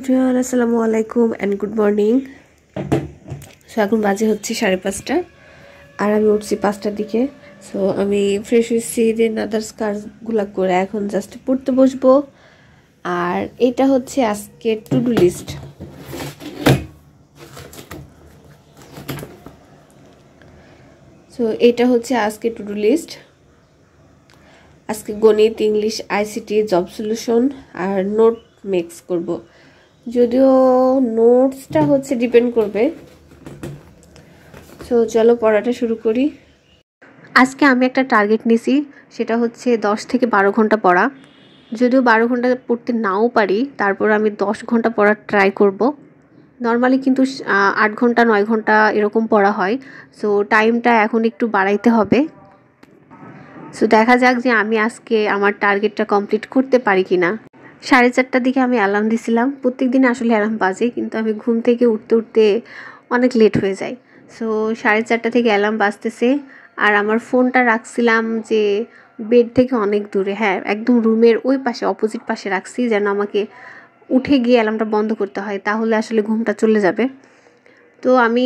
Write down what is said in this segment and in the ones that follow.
Everyone, আসসালামু আলাইকুম and good morning. So এখন বাজে হচ্ছে 5:30 আর আমি উঠছি 5টার দিকে। সো আমি ফ্রেশ হয়েছি, দেন আদার্স কাজগুলো করে এখন জাস্ট পড়তে বসবো। আর এটা হচ্ছে আজকে টু ডু লিস্ট। সো এটা হচ্ছে আজকে টু ডু লিস্ট। আজকে গণিত, ইংলিশ, আইসিটি, জব সলিউশন আর নোট মিক্স করব। যদিও নোটসটা হচ্ছে ডিপেন্ড করবে। সো চলো পড়াটা শুরু করি। আজকে আমি একটা টার্গেট নিয়েছি, সেটা হচ্ছে 10 থেকে 12 ঘন্টা পড়া। যদিও 12 ঘন্টা পড়তে নাও পারি, তারপর আমি 10 ঘন্টা পড়ার ট্রাই করব। নর্মালি কিন্তু 8 ঘন্টা 9 ঘন্টা এরকম পড়া হয়। সো টাইমটা এখন একটু বাড়াইতে হবে। সো দেখা যাক যে আমি আজকে আমার টার্গেটটা কমপ্লিট করতে পারি কিনা। 4:30টার দিকে আমি অ্যালার্ম দিছিলাম। প্রত্যেক দিন আসলে অ্যালার্ম বাজে, কিন্তু আমি ঘুম থেকে উঠতে উঠতে অনেক লেট হয়ে যায়। সো 4:30 থেকে অ্যালার্ম বাজতেছে। আর আমার ফোনটা রাখছিলাম যে বেড থেকে অনেক দূরে, হ্যাঁ একদম রুমের ওই পাশে, অপোজিট পাশে রাখছি, যেন আমাকে উঠে গিয়ে অ্যালার্মটা বন্ধ করতে হয়, তাহলে আসলে ঘুমটা চলে যাবে। তো আমি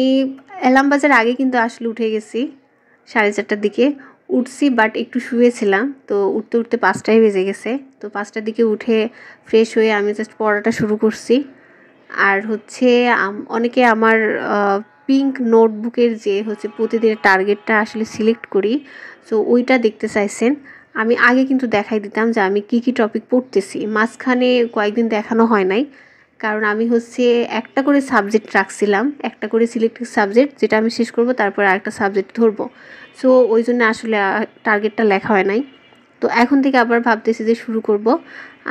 অ্যালার্ম বাজার আগে কিন্তু আসলে উঠে গেছি 4:30টার দিকে। উঠছি, বাট একটু শুয়েছিলাম। তো উঠতে উঠতে 5টাই বেজে গেছে। তো 5টার দিকে উঠে ফ্রেশ হয়ে আমি জাস্ট পড়াটা শুরু করছি। আর হচ্ছে অনেকে আমার পিঙ্ক নোটবুকের যে হচ্ছে প্রতিদিনের টার্গেটটা আসলে সিলেক্ট করি, সো ওইটা দেখতে চাইছেন। আমি আগে কিন্তু দেখাই দিতাম যে আমি কি টপিক পড়তেছি। মাঝখানে কয়েকদিন দেখানো হয় নাই, কারণ আমি হচ্ছে একটা করে সাবজেক্ট রাখছিলাম, একটা করে সিলেক্টেড সাবজেক্ট, যেটা আমি শেষ করব, তারপর আরেকটা সাবজেক্ট ধরবো। সো ওই জন্য আসলে টার্গেটটা লেখা হয় নাই। তো এখন থেকে আবার ভাবতেছি যে শুরু করব,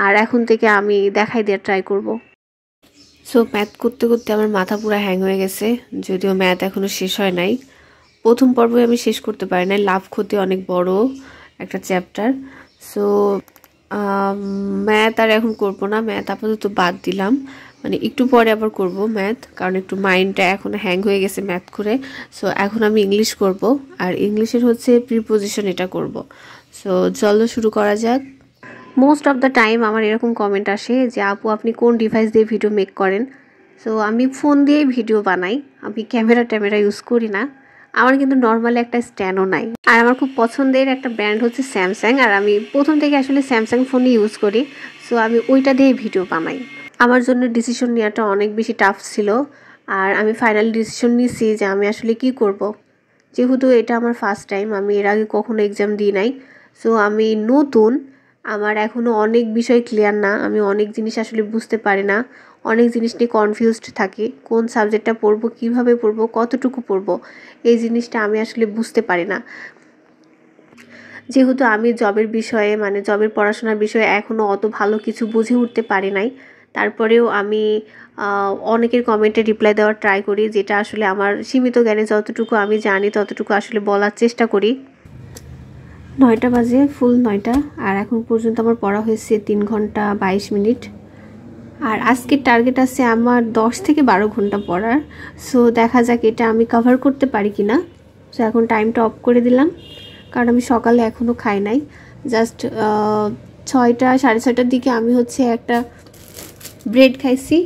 আর এখন থেকে আমি দেখাই দেওয়ার ট্রাই করব। সো ম্যাথ করতে করতে আমার মাথা পুরো হ্যাং হয়ে গেছে। যদিও ম্যাথ এখনও শেষ হয় নাই, প্রথম পর্বে আমি শেষ করতে পারি নাই। লাভ ক্ষতি অনেক বড় একটা চ্যাপ্টার। সো ম্যাথ আর এখন করবো না, ম্যাথ আপাতত বাদ দিলাম। মানে একটু পরে আবার করব ম্যাথ, কারণ একটু মাইন্ডটা এখন হ্যাং হয়ে গেছে ম্যাথ করে। সো এখন আমি ইংলিশ করব, আর ইংলিশের হচ্ছে প্রিপোজিশন, এটা করব। সো চলো শুরু করা যাক। মোস্ট অফ দ্য টাইম আমার এরকম কমেন্ট আসে যে আপু আপনি কোন ডিভাইস দিয়ে ভিডিও মেক করেন। সো আমি ফোন দিয়েই ভিডিও বানাই, আমি ক্যামেরা ইউজ করি না। আমার কিন্তু নর্মালি একটা স্ট্যান্ডও নাই। আর আমার খুব পছন্দের একটা ব্র্যান্ড হচ্ছে স্যামসাং, আর আমি প্রথম থেকে আসলে স্যামসাং ফোনই ইউজ করি। সো আমি ওইটা দিয়েই ভিডিও বানাই। আমার জন্য ডিসিশন নেওয়াটা অনেক বেশি টাফ ছিল, আর আমি ফাইনাল ডিসিশন নিয়েছি যে আমি আসলে কি করব। যেহেতু এটা আমার ফার্স্ট টাইম, আমি এর আগে কখনো এক্সাম দিই নাই। সো আমি নতুন, আমার এখনও অনেক বিষয় ক্লিয়ার না। আমি অনেক জিনিস আসলে বুঝতে পারি না, অনেক জিনিস নিয়ে কনফিউজড থাকি। কোন সাবজেক্টটা পড়বো, কিভাবে পড়বো, কতটুকু পড়বো, এই জিনিসটা আমি আসলে বুঝতে পারি না। যেহেতু আমি জবের বিষয়ে, মানে জবের পড়াশোনার বিষয়ে এখনও অত ভালো কিছু বুঝে উঠতে পারি নাই, তারপরেও আমি অনেকের কমেন্টে রিপ্লাই দেওয়ার ট্রাই করি, যেটা আসলে আমার সীমিত জ্ঞানে যতটুকু আমি জানি ততটুকু আসলে বলার চেষ্টা করি। 9টা বাজে, ফুল 9টা, আর এখন পর্যন্ত আমার পড়া হয়েছে 3 ঘন্টা 22 মিনিট। আর আজকের টার্গেট আছে আমার 10 থেকে 12 ঘন্টা পড়ার। সো দেখা যাক এটা আমি কভার করতে পারি কিনা। সো এখন টাইমটা অফ করে দিলাম, কারণ আমি সকালে এখনও খাই নাই। জাস্ট 6টা 6:30টার দিকে আমি হচ্ছে একটা ব্রেড খাইছি।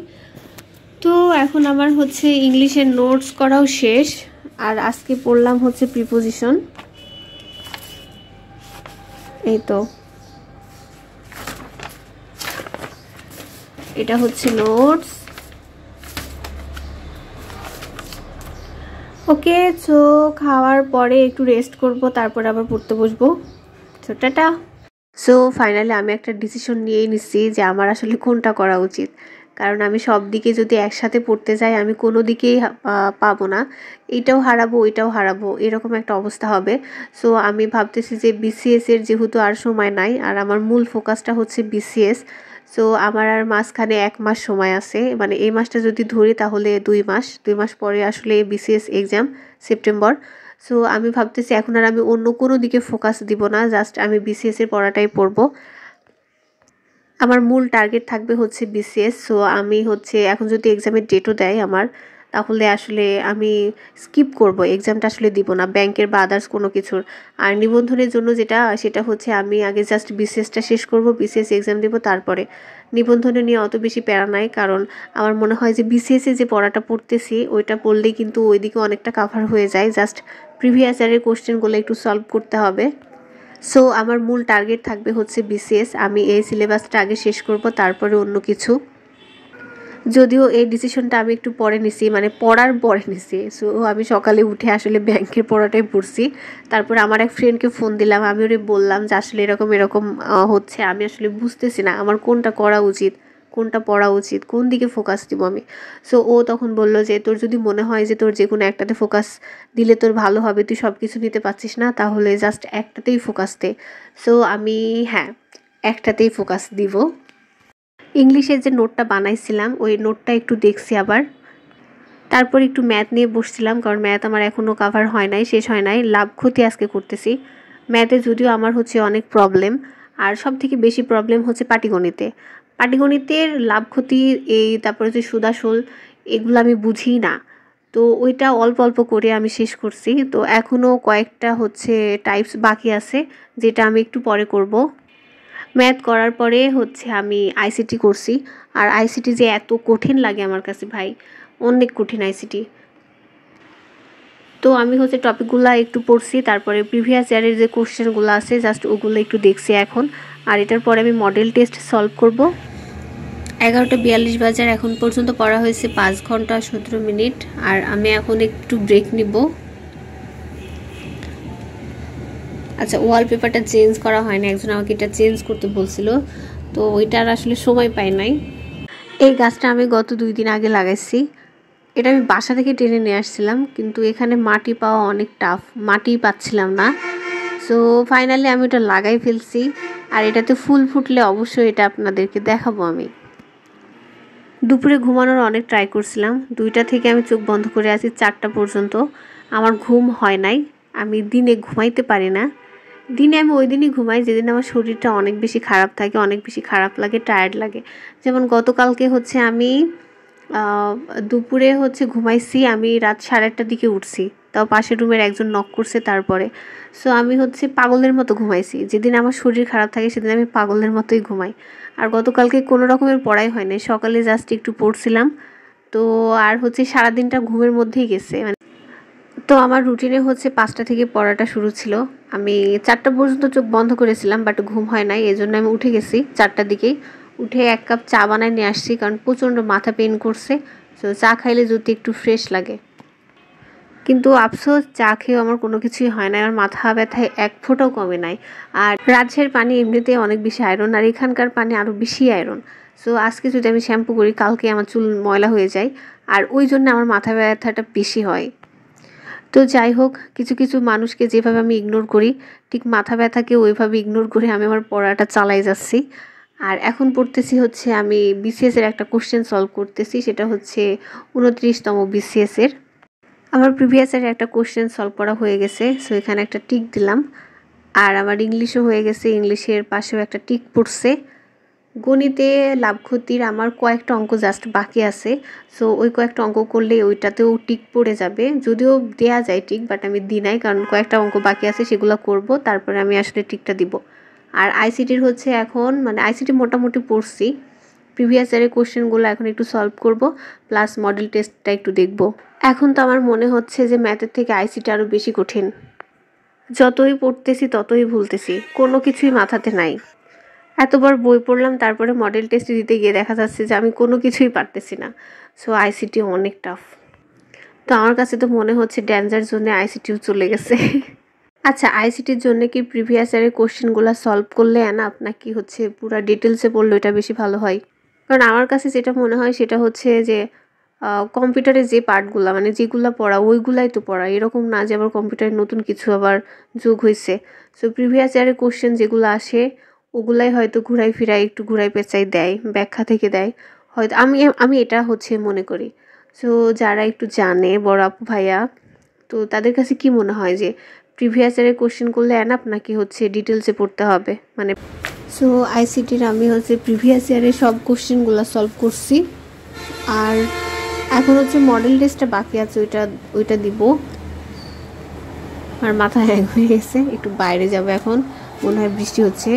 তো এখন আমার হচ্ছে ইংলিশের নোটস করাও শেষ, আর আজকে পড়লাম হচ্ছে প্রিপোজিশন। এই তো এটা হচ্ছে নোটস। ওকে, সো খাওয়ার পরে একটু রেস্ট করব, তারপর আবার পড়তে বসবো। So tata. সো ফাইনালি আমি একটা ডিসিশন নিয়েই নিচ্ছি যে আমার আসলে কোনটা করা উচিত, কারণ আমি সব দিকে যদি একসাথে পড়তে যাই আমি কোনো দিকেই পাবো না। এইটাও হারাবো, ওইটাও হারাবো, এরকম একটা অবস্থা হবে। সো আমি ভাবতেছি যে বিসিএস এর যেহেতু আর সময় নাই, আর আমার মূল ফোকাসটা হচ্ছে বিসিএস। সো আমার আর মাঝখানে 1 মাস সময় আছে, মানে এই মাসটা যদি ধরি তাহলে 2 মাস পরে আসলে বিসিএস এক্সাম, সেপ্টেম্বর। সো আমি ভাবতেছি এখন আর আমি অন্য কোনো দিকে ফোকাস দিব না, জাস্ট আমি বিসিএস এর পড়াটাই পড়বো। আমার মূল টার্গেট থাকবে হচ্ছে বিসিএস। সো আমি হচ্ছে এখন যদি এক্সামের ডেটও দেয় আমার, তাহলে আসলে আমি স্কিপ করব, এক্সামটা আসলে দিব না ব্যাংকের বা আদার্স কোনো কিছুর। আর নিবন্ধনের জন্য সেটা হচ্ছে আমি আগে জাস্ট বিসিএসটা শেষ করব, বিসিএস এক্সাম দেব, তারপরে নিবন্ধনে নিয়ে অত বেশি প্যারা নাই। কারণ আমার মনে হয় যে বিসিএসে যে পড়াটা পড়তেছি ওইটা পড়লেই কিন্তু ওইদিকে অনেকটা কাভার হয়ে যায়, জাস্ট প্রিভিয়াস ইয়ারের কোশ্চেনগুলো একটু সলভ করতে হবে। সো আমার মূল টার্গেট থাকবে হচ্ছে বিসিএস, আমি এই সিলেবাসটা আগে শেষ করব, তারপরে অন্য কিছু। যদিও এই ডিসিশনটা আমি একটু পরে নিছি, মানে পড়ার পরে নিছি। সো আমি সকালে উঠে আসলে ব্যাংকের পড়াটাই পড়ছি। তারপর আমার এক ফ্রেন্ডকে ফোন দিলাম, আমি ওরে বললাম যে আসলে এরকম এরকম হচ্ছে, আমি আসলে বুঝতেছি না আমার কোনটা করা উচিত, কোনটা পড়া উচিত, কোন দিকে ফোকাস দিব আমি। সো ও তখন বলল যে তোর যদি মনে হয় যে তোর যে কোনো একটাতে ফোকাস দিলে তোর ভালো হবে, তুই সব কিছু নিতে পারছিস না, তাহলে জাস্ট একটাতেই ফোকাস দে। সো আমি হ্যাঁ একটাতেই ফোকাস দিব। ইংলিশের যে নোটটা বানাইছিলাম ওই নোটটা একটু দেখছি আবার, তারপর একটু ম্যাথ নিয়ে বসছিলাম, কারণ ম্যাথ আমার এখনও কাভার হয় নাই, শেষ হয় নাই, লাভ ক্ষতি আজকে করতেছি। ম্যাথে যদিও আমার হচ্ছে অনেক প্রবলেম, আর সব থেকে বেশি প্রবলেম হচ্ছে পাটিগণিতে। পাটিগণিতের লাভ ক্ষতি তারপরে যে সুদ আসল এগুলো আমি বুঝি না, তো ওইটা অল্প অল্প করে আমি শেষ করছি। তো এখনও কয়েকটা হচ্ছে টাইপস বাকি আছে, যেটা আমি একটু পরে করব। ম্যাথ করার পরে হচ্ছে আমি আইসিটি করছি, আর আইসিটি যে এত কঠিন লাগে আমার কাছে ভাই, অনেক কঠিন আইসিটি। তো আমি হচ্ছে টপিকগুলো একটু পড়ছি, তারপরে প্রিভিয়াস ইয়ারের যে কোশ্চেনগুলো আছে জাস্ট ওগুলো একটু দেখছি এখন। আর এটার পরে আমি মডেল টেস্ট সলভ করব। 11:42 বাজার, এখন পর্যন্ত পড়া হয়েছে 5 ঘন্টা 17 মিনিট। আর আমি এখন একটু ব্রেক নিব। আচ্ছা, ওয়ালপেপারটা চেঞ্জ করা হয়নি, একজন আমাকে এটা চেঞ্জ করতে বলছিল, তো ওইটার আসলে সময় পাই নাই। এই গাছটা আমি গত 2 দিন আগে লাগাইছি, এটা আমি বাসা থেকে টেনে নিয়ে আসছিলাম, কিন্তু এখানে মাটি পাওয়া অনেক টাফ, মাটিই পাচ্ছিলাম না। সো ফাইনালি আমি এটা লাগাই ফেলছি, আর এটাতে ফুল ফুটলে অবশ্যই এটা আপনাদেরকে দেখাবো আমি। দুপুরে ঘুমানোর অনেক ট্রাই করছিলাম, 2টা থেকে আমি চোখ বন্ধ করে আছি 4টা পর্যন্ত, আমার ঘুম হয় নাই। আমি দিনে ঘুমাইতে পারি না, দিনে আমি ওই দিনই ঘুমাই যেদিন আমার শরীরটা অনেক বেশি খারাপ থাকে, অনেক বেশি খারাপ লাগে, টায়ার্ড লাগে। যেমন গতকালকে হচ্ছে আমি দুপুরে হচ্ছে ঘুমাইছি, আমি রাত 8:30টার দিকে উঠছি, তাও পাশের রুমের একজন নক করছে তারপরে। সো আমি হচ্ছে পাগলের মতো ঘুমাইছি, যেদিন আমার শরীর খারাপ থাকে সেদিন আমি পাগলের মতোই ঘুমাই। আর গতকালকে কোনো রকমের পড়াই হয় না, সকালে জাস্ট একটু পড়ছিলাম, তো আর হচ্ছে সারাদিনটা ঘুমের মধ্যেই গেছে। তো আমার রুটিনে হচ্ছে 5টা থেকে পড়াটা শুরু ছিল, আমি 4টা পর্যন্ত চোখ বন্ধ করেছিলাম, বাট ঘুম হয় নাই, এই জন্য আমি উঠে গেছি 4টার দিকেই। উঠে 1 কাপ চা বানায় নিয়ে আসছি, কারণ প্রচণ্ড মাথা পেইন করছে। তো চা খাইলে যদি একটু ফ্রেশ লাগে, কিন্তু আফসোস চা খেয়েও আমার কোনো কিছুই হয় না, আমার মাথা ব্যথায় 1 ফোঁটাও কমে নাই। আর রাজশাহীর পানি এমনিতেই অনেক বেশি আয়রন, আর এখানকার পানি আরও বেশি আয়রন। সো আজকে যদি আমি শ্যাম্পু করি কালকে আমার চুল ময়লা হয়ে যায়, আর ওই জন্য আমার মাথা ব্যথাটা বেশি হয়। তো যাই হোক, কিছু কিছু মানুষকে যেভাবে আমি ইগনোর করি, ঠিক মাথা ব্যথাকে ওইভাবে ইগনোর করে আমি আমার পড়াটা চালাই যাচ্ছি। আর এখন পড়তেছি হচ্ছে আমি বিসিএসের একটা কোশ্চেন সলভ করতেছি, সেটা হচ্ছে 29তম বিসিএসের। আমার প্রিভিয়াসের একটা কোশ্চেন সলভ করা হয়ে গেছে, সো এখানে একটা টিক দিলাম। আর আমার ইংলিশও হয়ে গেছে, ইংলিশের পাশেও একটা টিক পড়ছে। গণিতে লাভ ক্ষতির আমার কয়েকটা অঙ্ক জাস্ট বাকি আছে, সো ওই কয়েকটা অঙ্ক করলে ওইটাতেও টিক পড়ে যাবে, যদিও দেয়া যায় টিক, বাট আমি দিই নাই, কারণ কয়েকটা অঙ্ক বাকি আছে, সেগুলো করব, তারপরে আমি আসলে টিকটা দিব। আর আইসিটির হচ্ছে এখন মানে আইসিটি মোটামুটি পড়ছি, প্রিভিয়াস ইয়ারের কোশ্চেনগুলো এখন একটু সলভ করব, প্লাস মডেল টেস্টটা একটু দেখব। এখন তো আমার মনে হচ্ছে যে ম্যাথের থেকে আইসিটি আরও বেশি কঠিন, যতই পড়তেছি ততই ভুলতেছি, কোনো কিছুই মাথাতে নাই। এতবার বই পড়লাম, তারপরে মডেল টেস্ট দিতে গিয়ে দেখা যাচ্ছে যে আমি কোনো কিছুই পারতেছি না। সো আইসিটি অনেক টাফ। তো আমার কাছে তো মনে হচ্ছে ড্যাঞ্জার জোনে আইসিটিও চলে গেছে। আচ্ছা, আইসিটির জন্য কি প্রিভিয়াস ইয়ারের কোশ্চেনগুলো সলভ করলে নাকি হচ্ছে পুরো ডিটেলসে পড়লে এটা বেশি ভালো হয়? কারণ আমার কাছে যেটা মনে হয় সেটা হচ্ছে যে কম্পিউটারে যে পার্টগুলো মানে যেগুলো পড়া ওইগুলাই তো পড়া, এরকম না যে আবার কম্পিউটারে নতুন কিছু আবার যোগ হয়েছে। সো প্রিভিয়াস ইয়ারের কোশ্চেন যেগুলো আসে ওগুলাই হয়তো ঘুরাই ফিরাই একটু ঘুরাই পেঁচাই দেয়, ব্যাখ্যা থেকে দেয় হয়তো, আমি এটা হচ্ছে মনে করি। সো যারা একটু জানে বড় আপু ভাইয়া, তো তাদের কাছে কি মনে হয় যে প্রিভিয়াস ইয়ারের কোশ্চেন করলে নাকি হচ্ছে ডিটেলসে পড়তে হবে মানে? সো আইসিটির আমি হচ্ছে প্রিভিয়াস ইয়ারের সব কোশ্চেনগুলো সলভ করছি, আর এখন হচ্ছে মডেল টেস্টটা বাকি আছে, ওইটা দিব। আর মাথা হ্যাং হয়ে গেছে, একটু বাইরে যাবো এখন, মনে হয় বৃষ্টি হচ্ছে।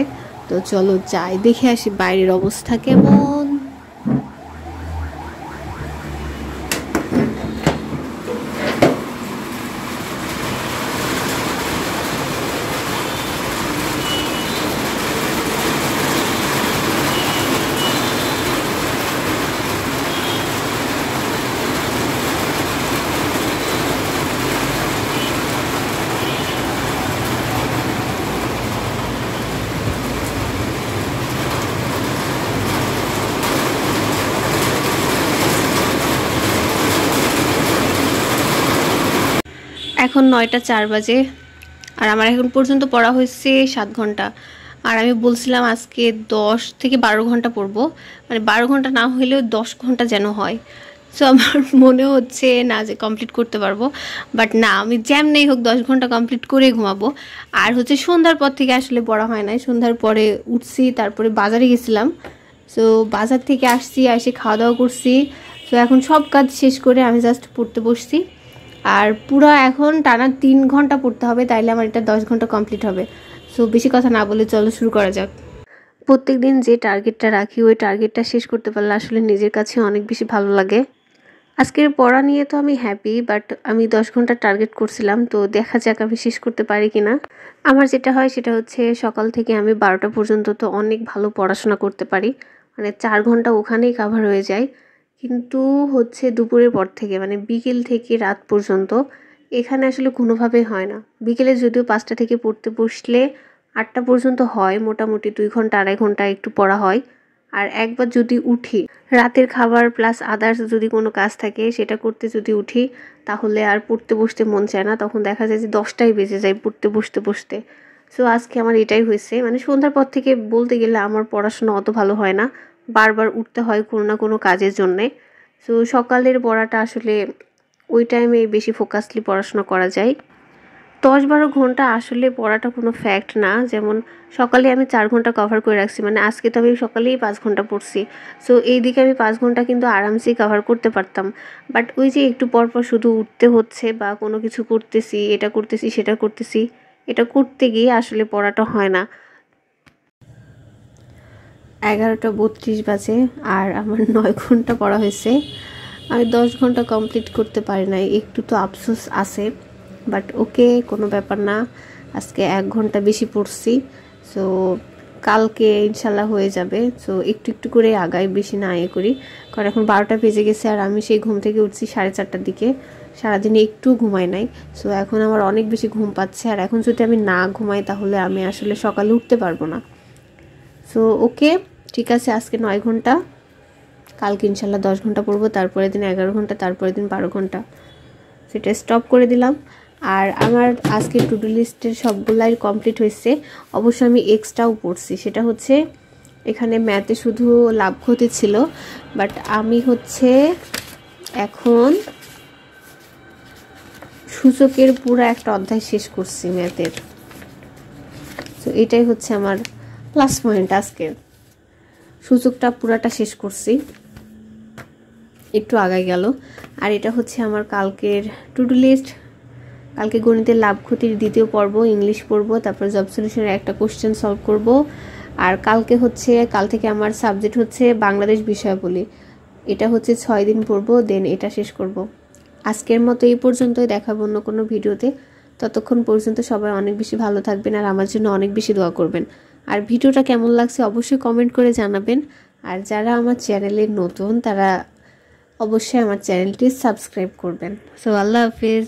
তো চলো যাই, দেখে আসি বাইরের অবস্থা কেমন। এখন 9টা 4 বাজে, আর আমার এখন পর্যন্ত পড়া হয়েছে 7 ঘন্টা। আর আমি বলছিলাম আজকে 10 থেকে 12 ঘন্টা পড়বো, মানে 12 ঘন্টা না হলেও 10 ঘন্টা যেন হয়। সো আমার মনে হচ্ছে না যে কমপ্লিট করতে পারবো, বাট না, আমি যেমনি হোক 10 ঘন্টা কমপ্লিট করে ঘুমাবো। আর হচ্ছে সন্ধ্যার পর থেকে আসলে পড়া হয় নাই, সন্ধ্যার পরে উঠছি, তারপরে বাজারে গেছিলাম। সো বাজার থেকে আসছি, এসে খাওয়া দাওয়া করছি। সো এখন সব কাজ শেষ করে আমি জাস্ট পড়তে বসছি। আর পুরো এখন টানা 3 ঘন্টা পড়তে হবে, তাইলে আমার এটা 10 ঘন্টা কমপ্লিট হবে। সো বেশি কথা না বলে চলো শুরু করা যাক। প্রত্যেক দিন যে টার্গেটটা রাখি, ওই টার্গেটটা শেষ করতে পারলে আসলে নিজের কাছে অনেক বেশি ভালো লাগে। আজকের পড়া নিয়ে তো আমি হ্যাপি, বাট আমি 10 ঘন্টা টার্গেট করছিলাম, তো দেখা যাক আমি শেষ করতে পারি কিনা। আমার যেটা হয় সেটা হচ্ছে সকাল থেকে আমি 12টা পর্যন্ত তো অনেক ভালো পড়াশোনা করতে পারি, মানে 4 ঘন্টা ওখানেই কাভার হয়ে যায়। কিন্তু হচ্ছে দুপুরের পর থেকে, মানে বিকেল থেকে রাত পর্যন্ত এখানে আসলে কোনোভাবেই হয় না। বিকেলে যদিও 5টা থেকে পড়তে বসলে 8টা পর্যন্ত হয়, মোটামুটি 2 ঘন্টা 2.5 ঘন্টা একটু পড়া হয়। আর একবার যদি উঠি, রাতের খাবার প্লাস আদার্স যদি কোনো কাজ থাকে সেটা করতে যদি উঠি, তাহলে আর পড়তে বসতে মন চায় না, তখন দেখা যায় যে 10টাই বেজে যায় পড়তে বসতে বসতে। সো আজকে আমার এটাই হয়েছে, মানে সন্ধ্যার পর থেকে বলতে গেলে আমার পড়াশোনা অত ভালো হয় না, বারবার উঠতে হয় কোনো না কোনো কাজের জন্যে। সো সকালের পড়াটা আসলে ওই টাইমে বেশি ফোকাসলি পড়াশোনা করা যায়। 10-12 ঘন্টা আসলে পড়াটা কোনো ফ্যাক্ট না। যেমন সকালে আমি 4 ঘন্টা কভার করে রাখছি, মানে আজকে তো আমি সকালেই 5 ঘন্টা পড়ছি। সো এই দিকে আমি 5 ঘন্টা কিন্তু আরামসেই কভার করতে পারতাম। বাট ওই যে একটু পর পর শুধু উঠতে হচ্ছে বা কোনো কিছু করতেছি, এটা করতেছি সেটা করতেছি, এটা করতে গিয়ে আসলে পড়াটা হয় না। 11টা 32 বাজে আর আমার 9 ঘন্টা পড়া হয়েছে। আমি 10 ঘন্টা কমপ্লিট করতে পারি নাই, একটু তো আফসোস আছে, বাট ওকে, কোনো ব্যাপার না। আজকে 1 ঘন্টা বেশি পড়ছি, সো কালকে ইনশাল্লাহ হয়ে যাবে। সো একটু একটু করে আগাই, বেশি না করি, কারণ এখন 12টা বেজে গেছে আর আমি সেই ঘুম থেকে উঠছি 4:30টার দিকে। সারাদিনে একটু ঘুমাই নাই, সো এখন আমার অনেক বেশি ঘুম পাচ্ছে। আর এখন যদি আমি না ঘুমাই তাহলে আমি আসলে সকালে উঠতে পারবো না। সো ওকে, ঠিক আছে, আজকে 9 ঘন্টা, কালকে ইনশাল্লাহ 10 ঘন্টা পড়বো, তারপরে দিন 11 ঘন্টা, তারপরে দিন 12 ঘন্টা। সেটা স্টপ করে দিলাম। আর আমার আজকে টু ডু লিস্টের সবগুলাই কমপ্লিট হয়েছে। অবশ্য আমি এক্সট্রাও পড়ছি, সেটা হচ্ছে এখানে ম্যাথে শুধু লাভ ক্ষতি ছিল, বাট আমি হচ্ছে এখন সূচকের পুরো একটা অধ্যায় শেষ করছি ম্যাথের। তো এটাই হচ্ছে আমার প্লাস পয়েন্ট, আজকের সূচকটা পুরাটা শেষ করছি, একটু আগায় গেল। আর এটা হচ্ছে আমার কালকের টু ডু লিস্ট। কালকে গণিতের লাভ ক্ষতির 2য় পর্ব, ইংলিশ পড়বো, তারপর জব সলিউশনের একটা কোশ্চেন সলভ করব। আর কালকে হচ্ছে, কাল থেকে আমার সাবজেক্ট হচ্ছে বাংলাদেশ বিষয়াবলী, এটা হচ্ছে 6 দিন পড়বো, দেন এটা শেষ করব। আজকের মতো এই পর্যন্তই, দেখাবো অন্য কোনো ভিডিওতে। ততক্ষণ পর্যন্ত সবাই অনেক বেশি ভালো থাকবেন আর আমার জন্য অনেক বেশি দোয়া করবেন। আর ভিডিওটা কেমন লাগছে অবশ্যই কমেন্ট করে জানাবেন। আর যারা আমার চ্যানেলে নতুন তারা অবশ্যই আমার চ্যানেলটি সাবস্ক্রাইব করবেন। সো আল্লাহ হাফিজ।